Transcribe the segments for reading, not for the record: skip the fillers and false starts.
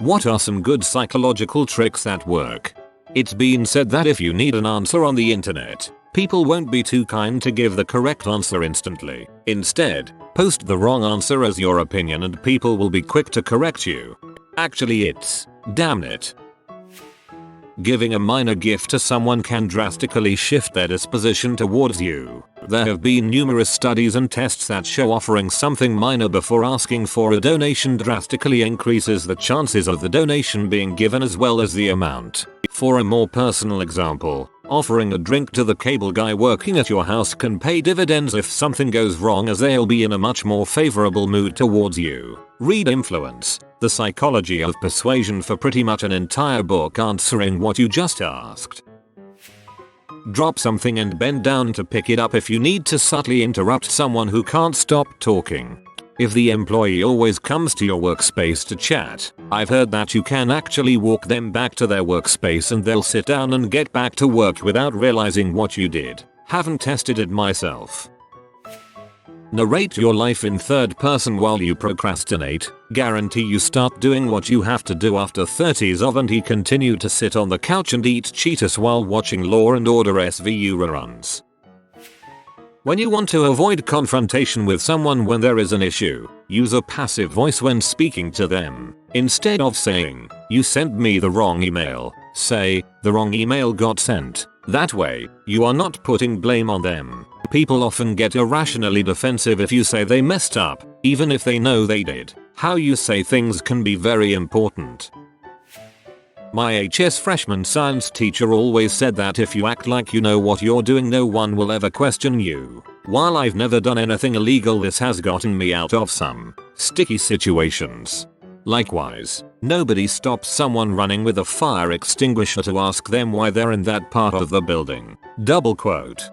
What are some good psychological tricks that work? It's been said that if you need an answer on the internet, people won't be too kind to give the correct answer instantly. Instead, post the wrong answer as your opinion and people will be quick to correct you. Actually, it's, damn it. Giving a minor gift to someone can drastically shift their disposition towards you. There have been numerous studies and tests that show offering something minor before asking for a donation drastically increases the chances of the donation being given as well as the amount. For a more personal example, offering a drink to the cable guy working at your house can pay dividends if something goes wrong, as they'll be in a much more favorable mood towards you. Read Influence, The Psychology of Persuasion for pretty much an entire book answering what you just asked. Drop something and bend down to pick it up if you need to subtly interrupt someone who can't stop talking. If the employee always comes to your workspace to chat, I've heard that you can actually walk them back to their workspace and they'll sit down and get back to work without realizing what you did. Haven't tested it myself. Narrate your life in third person while you procrastinate. Guarantee you start doing what you have to do after 30s of and he continue to sit on the couch and eat Cheetos while watching Law and Order SVU reruns. When you want to avoid confrontation with someone when there is an issue, use a passive voice when speaking to them. Instead of saying, "You sent me the wrong email," say, "The wrong email got sent." That way, you are not putting blame on them. People often get irrationally defensive if you say they messed up, even if they know they did. How you say things can be very important. My HS freshman science teacher always said that if you act like you know what you're doing, no one will ever question you. While I've never done anything illegal, this has gotten me out of some sticky situations. Likewise, nobody stops someone running with a fire extinguisher to ask them why they're in that part of the building. Double quote.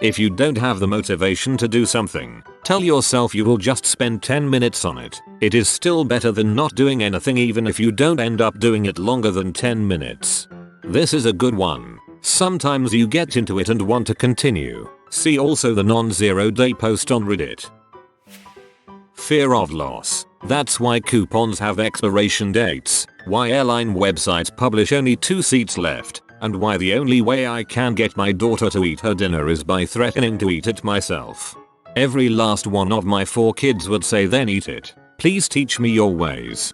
If you don't have the motivation to do something, tell yourself you will just spend 10 minutes on it. It is still better than not doing anything, even if you don't end up doing it longer than 10 minutes. This is a good one. Sometimes you get into it and want to continue. See also the non-zero day post on Reddit. Fear of loss. That's why coupons have expiration dates, why airline websites publish only 2 seats left, and why the only way I can get my daughter to eat her dinner is by threatening to eat it myself. Every last one of my 4 kids would say, "Then eat it. Please teach me your ways."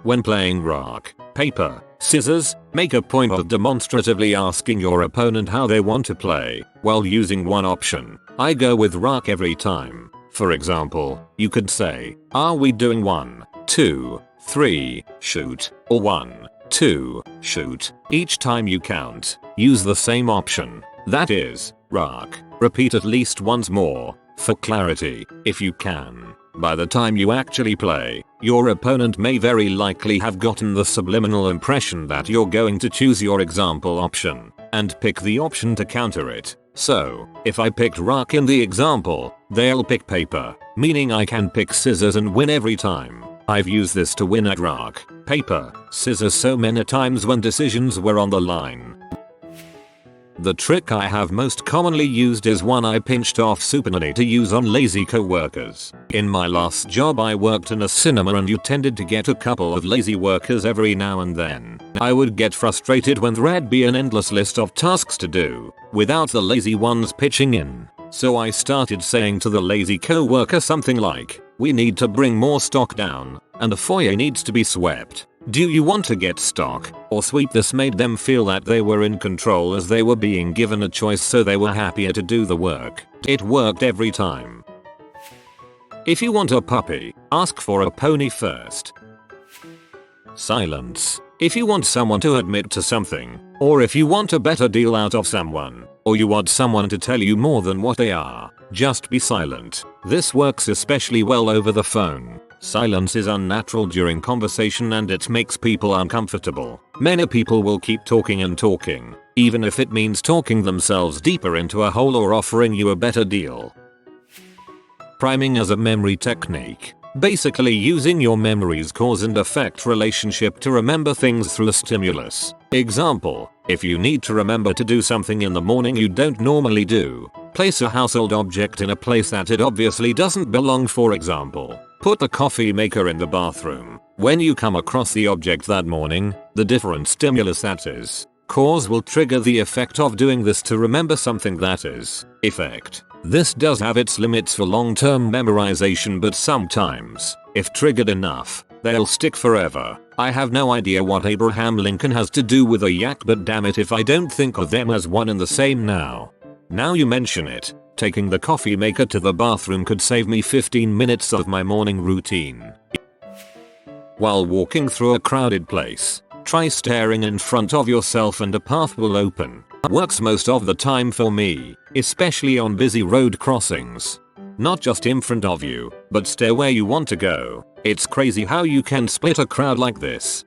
When playing rock, paper, scissors, make a point of demonstratively asking your opponent how they want to play, while using one option. I go with rock every time. For example, you could say, "Are we doing 1, 2, 3, shoot, or 1, 2, shoot?" Each time you count, use the same option. That is, rock. Repeat at least once more, for clarity, if you can. By the time you actually play, your opponent may very likely have gotten the subliminal impression that you're going to choose your example option, and pick the option to counter it. So, if I picked rock in the example, they'll pick paper, meaning I can pick scissors and win every time. I've used this to win at rock, paper, scissors so many times when decisions were on the line. The trick I have most commonly used is one I pinched off Supernanny to use on lazy co-workers. In my last job I worked in a cinema and you tended to get a couple of lazy workers every now and then. I would get frustrated when there'd be an endless list of tasks to do, without the lazy ones pitching in. So I started saying to the lazy co-worker something like, "We need to bring more stock down, and the foyer needs to be swept. Do you want to get stock or sweep?" This made them feel that they were in control as they were being given a choice, so they were happier to do the work. It worked every time. If you want a puppy, ask for a pony first. Silence. If you want someone to admit to something, or if you want a better deal out of someone, or you want someone to tell you more than what they are, just be silent. This works especially well over the phone. Silence is unnatural during conversation and it makes people uncomfortable. Many people will keep talking and talking, even if it means talking themselves deeper into a hole or offering you a better deal. Priming as a memory technique. Basically using your memory's cause and effect relationship to remember things through a stimulus. Example, if you need to remember to do something in the morning you don't normally do, place a household object in a place that it obviously doesn't belong. For example, put the coffee maker in the bathroom. When you come across the object that morning, the different stimulus that is cause will trigger the effect of doing this to remember something that is effect. This does have its limits for long-term memorization, but sometimes, if triggered enough, they'll stick forever. I have no idea what Abraham Lincoln has to do with a yak, but damn it if I don't think of them as one and the same now. Now you mention it, taking the coffee maker to the bathroom could save me 15 minutes of my morning routine. While walking through a crowded place, try staring in front of yourself and a path will open. Works most of the time for me, especially on busy road crossings. Not just in front of you, but stare where you want to go. It's crazy how you can split a crowd like this.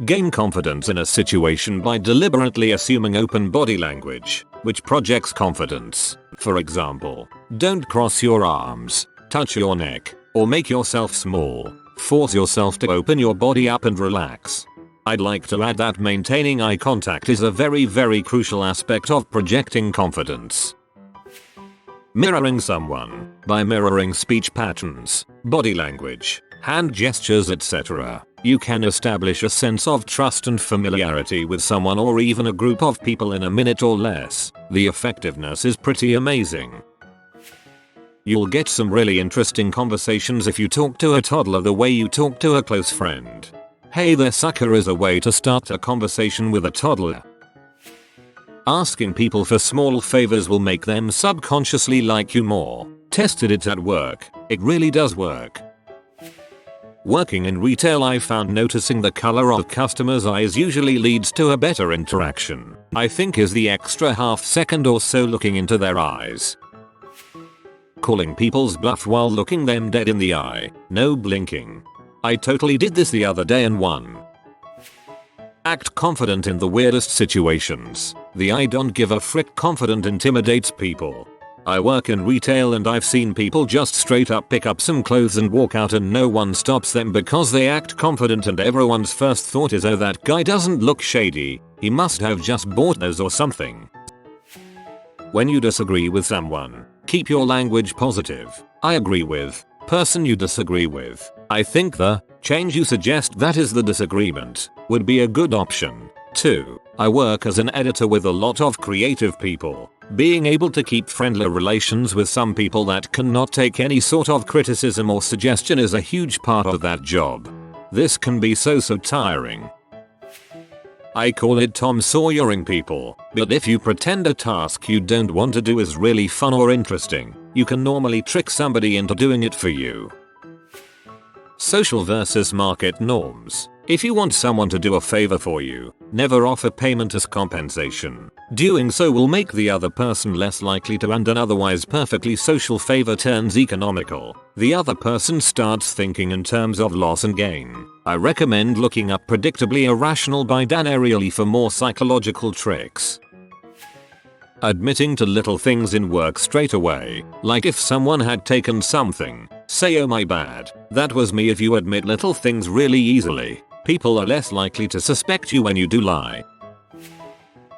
Gain confidence in a situation by deliberately assuming open body language, which projects confidence. For example, don't cross your arms, touch your neck, or make yourself small. Force yourself to open your body up and relax. I'd like to add that maintaining eye contact is a very crucial aspect of projecting confidence. Mirroring someone, by mirroring speech patterns, body language, hand gestures, etc., you can establish a sense of trust and familiarity with someone or even a group of people in a minute or less. The effectiveness is pretty amazing. You'll get some really interesting conversations if you talk to a toddler the way you talk to a close friend. Hey there sucker is a way to start a conversation with a toddler. Asking people for small favors will make them subconsciously like you more. Tested it at work. It really does work. Working in retail, I found noticing the color of customers' eyes usually leads to a better interaction. I think is the extra half second or so looking into their eyes. Calling people's bluff while looking them dead in the eye. No blinking. I totally did this the other day and won. Act confident in the weirdest situations. The I don't give a frick confident intimidates people. I work in retail and I've seen people just straight up pick up some clothes and walk out and no one stops them because they act confident and everyone's first thought is, oh, that guy doesn't look shady, he must have just bought those or something. When you disagree with someone, keep your language positive. I agree with person you disagree with. I think the change you suggest that is the disagreement would be a good option. 2. I work as an editor with a lot of creative people. Being able to keep friendly relations with some people that cannot take any sort of criticism or suggestion is a huge part of that job. This can be so tiring. I call it Tom Sawyering people, but if you pretend a task you don't want to do is really fun or interesting, you can normally trick somebody into doing it for you. Social versus market norms. If you want someone to do a favor for you, never offer payment as compensation. Doing so will make the other person less likely to, and an otherwise perfectly social favor turns economical. The other person starts thinking in terms of loss and gain. I recommend looking up Predictably Irrational by Dan Ariely for more psychological tricks. Admitting to little things in work straight away, like if someone had taken something, say, oh my bad, that was me. If you admit little things really easily, people are less likely to suspect you when you do lie.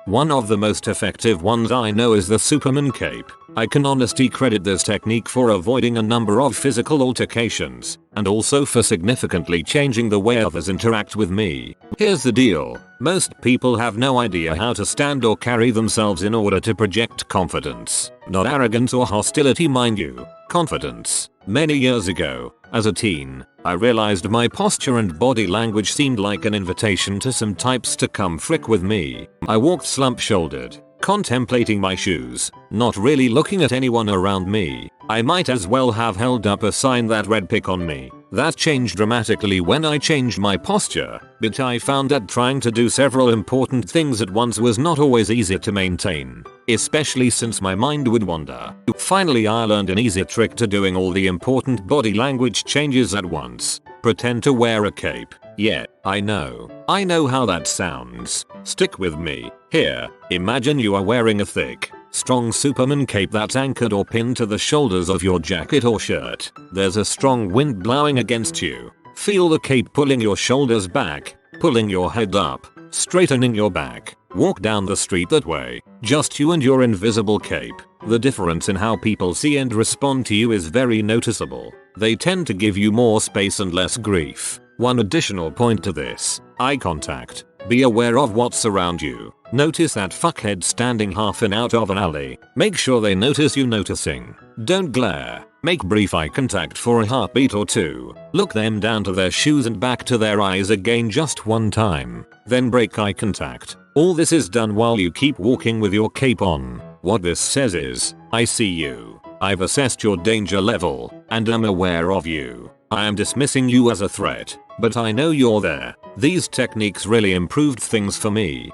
One of the most effective ones I know is the Superman cape. I can honestly credit this technique for avoiding a number of physical altercations, and also for significantly changing the way others interact with me. Here's the deal. Most people have no idea how to stand or carry themselves in order to project confidence. Not arrogance or hostility, mind you. Confidence. Many years ago, as a teen, I realized my posture and body language seemed like an invitation to some types to come frick with me. I walked slump-shouldered, contemplating my shoes, not really looking at anyone around me. I might as well have held up a sign that read "pick on me." That changed dramatically when I changed my posture, but I found that trying to do several important things at once was not always easy to maintain, especially since my mind would wander. Finally, I learned an easy trick to doing all the important body language changes at once. Pretend to wear a cape. Yeah, I know how that sounds. Stick with me. Here, imagine you are wearing a thick, strong Superman cape that's anchored or pinned to the shoulders of your jacket or shirt. There's a strong wind blowing against you. Feel the cape pulling your shoulders back, pulling your head up, straightening your back. Walk down the street that way, just you and your invisible cape. The difference in how people see and respond to you is very noticeable. They tend to give you more space and less grief. One additional point to this: eye contact. Be aware of what's around you. Notice that fuckhead standing half an out of an alley. Make sure they notice you noticing. Don't glare. Make brief eye contact for a heartbeat or two. Look them down to their shoes and back to their eyes again just one time. Then break eye contact. All this is done while you keep walking with your cape on. What this says is, I see you. I've assessed your danger level, and am aware of you. I am dismissing you as a threat, but I know you're there. These techniques really improved things for me.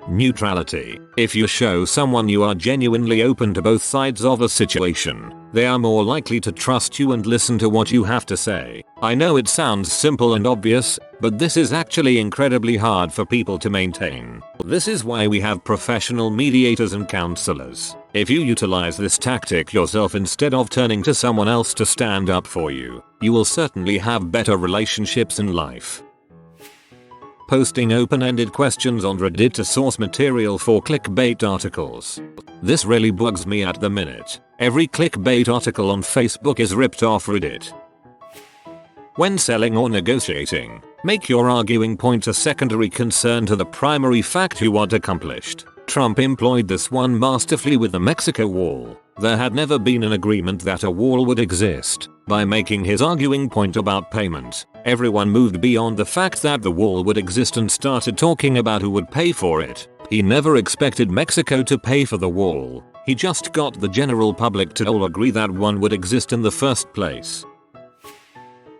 Neutrality. If you show someone you are genuinely open to both sides of a situation, they are more likely to trust you and listen to what you have to say. I know it sounds simple and obvious, but this is actually incredibly hard for people to maintain. This is why we have professional mediators and counselors. If you utilize this tactic yourself instead of turning to someone else to stand up for you, you will certainly have better relationships in life. Posting open-ended questions on Reddit to source material for clickbait articles. This really bugs me at the minute. Every clickbait article on Facebook is ripped off Reddit. When selling or negotiating, make your arguing point a secondary concern to the primary fact you want accomplished. Trump employed this one masterfully with the Mexico Wall. There had never been an agreement that a wall would exist. By making his arguing point about payment, everyone moved beyond the fact that the wall would exist and started talking about who would pay for it. He never expected Mexico to pay for the wall. He just got the general public to all agree that one would exist in the first place.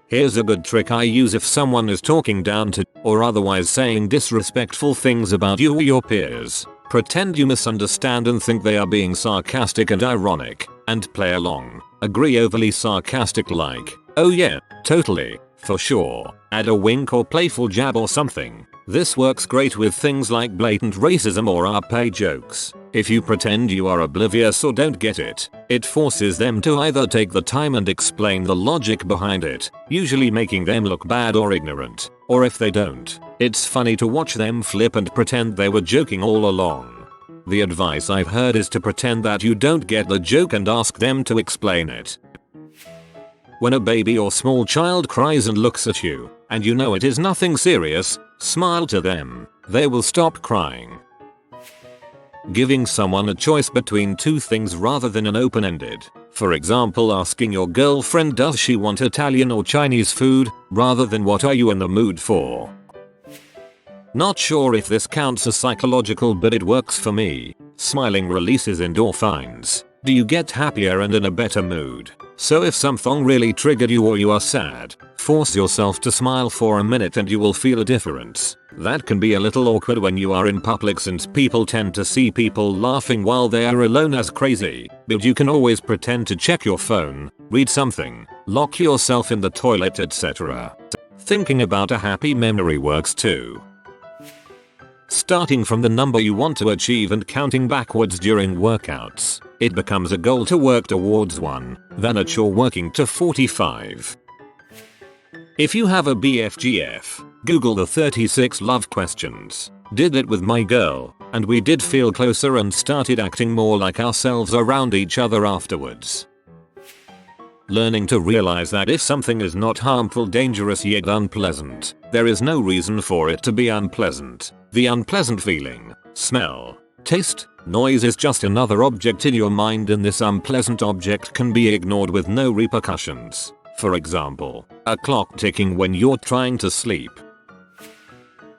Here's a good trick I use if someone is talking down to or otherwise saying disrespectful things about you or your peers. Pretend you misunderstand and think they are being sarcastic and ironic, and play along. Agree overly sarcastic like, oh yeah, totally, for sure. Add a wink or playful jab or something. This works great with things like blatant racism or RP jokes. If you pretend you are oblivious or don't get it, it forces them to either take the time and explain the logic behind it, usually making them look bad or ignorant, or if they don't, it's funny to watch them flip and pretend they were joking all along. The advice I've heard is to pretend that you don't get the joke and ask them to explain it. When a baby or small child cries and looks at you, and you know it is nothing serious, smile to them. They will stop crying. Giving someone a choice between two things rather than an open-ended. For example, asking your girlfriend does she want Italian or Chinese food, rather than what are you in the mood for. Not sure if this counts as psychological, but it works for me. Smiling releases endorphins. Do you get happier and in a better mood? So if something really triggered you or you are sad, force yourself to smile for a minute and you will feel a difference. That can be a little awkward when you are in public since people tend to see people laughing while they are alone as crazy, but you can always pretend to check your phone, read something, lock yourself in the toilet, etc. Thinking about a happy memory works too. Starting from the number you want to achieve and counting backwards during workouts, it becomes a goal to work towards one, then a chore working to 45. If you have a BFGF, Google the 36 love questions. Did it with my girl, and we did feel closer and started acting more like ourselves around each other afterwards. Learning to realize that if something is not harmful, dangerous yet unpleasant, there is no reason for it to be unpleasant. The unpleasant feeling, smell, taste, noise is just another object in your mind, and this unpleasant object can be ignored with no repercussions. For example, a clock ticking when you're trying to sleep.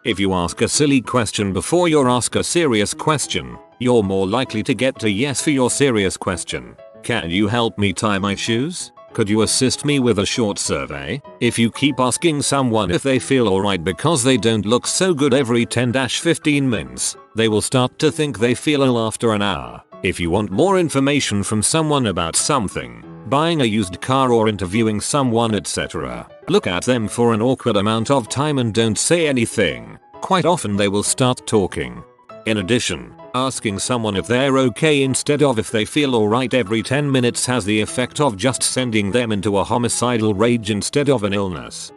If you ask a silly question before you ask a serious question, you're more likely to get a yes for your serious question. Can you help me tie my shoes? Could you assist me with a short survey? If you keep asking someone if they feel alright because they don't look so good every 10-15 minutes, they will start to think they feel ill after an hour. If you want more information from someone about something, buying a used car or interviewing someone, etc., look at them for an awkward amount of time and don't say anything. Quite often they will start talking. In addition, asking someone if they're okay instead of if they feel alright every 10 minutes has the effect of just sending them into a homicidal rage instead of an illness.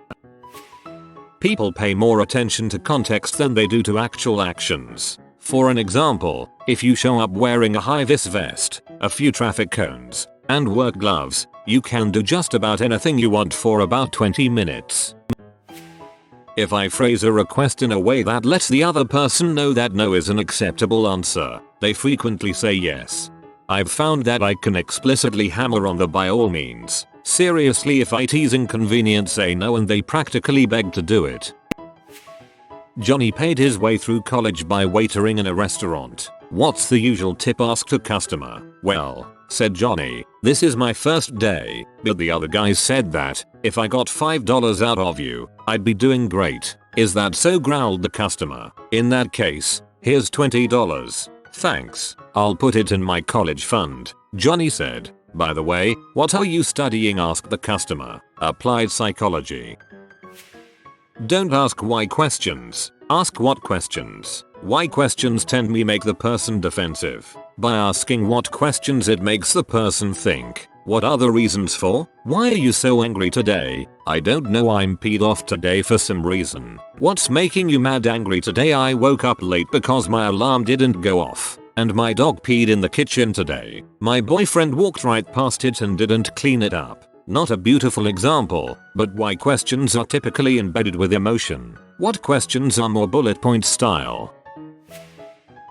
People pay more attention to context than they do to actual actions. For an example, if you show up wearing a high-vis vest, a few traffic cones, and work gloves, you can do just about anything you want for about 20 minutes. If I phrase a request in a way that lets the other person know that no is an acceptable answer, they frequently say yes. I've found that I can explicitly hammer on the by all means, seriously if it is inconvenient say no and they practically beg to do it. Johnny paid his way through college by waitering in a restaurant. What's the usual tip asked a customer? Well, said Johnny, this is my first day, but the other guys said that, if I got $5 out of you, I'd be doing great. Is that so? Growled the customer. In that case, here's $20. Thanks, I'll put it in my college fund, Johnny said. By the way, what are you studying? Asked the customer. Applied psychology. Don't ask why questions, ask what questions. Why questions tend to make the person defensive. By asking what questions it makes the person think. What are the reasons for? Why are you so angry today? I don't know, I'm peed off today for some reason. What's making you mad? Angry today. I woke up late because my alarm didn't go off. And my dog peed in the kitchen today. My boyfriend walked right past it and didn't clean it up. Not a beautiful example, but why questions are typically embedded with emotion. What questions are more bullet point style?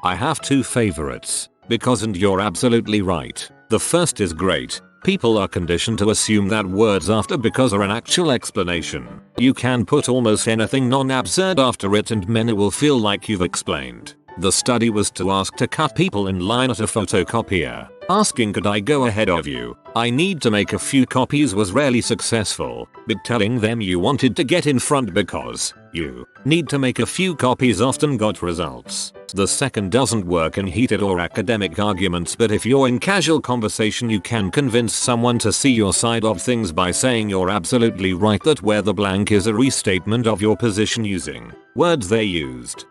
I have two favorites, because and you're absolutely right. The first is great. People are conditioned to assume that words after because are an actual explanation. You can put almost anything non-absurd after it and many will feel like you've explained. The study was to ask to cut people in line at a photocopier. Asking could I go ahead of you? I need to make a few copies was rarely successful, but telling them you wanted to get in front because you need to make a few copies often got results. The second doesn't work in heated or academic arguments, but if you're in casual conversation you can convince someone to see your side of things by saying you're absolutely right that where the blank is a restatement of your position using words they used.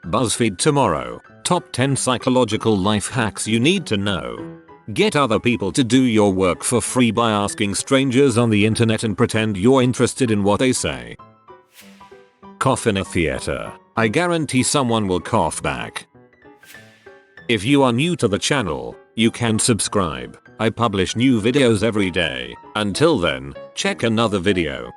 BuzzFeed tomorrow. Top 10 psychological life hacks you need to know. Get other people to do your work for free by asking strangers on the internet and pretend you're interested in what they say. Cough in a theater. I guarantee someone will cough back. If you are new to the channel, you can subscribe. I publish new videos every day. Until then, check another video.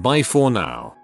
Bye for now.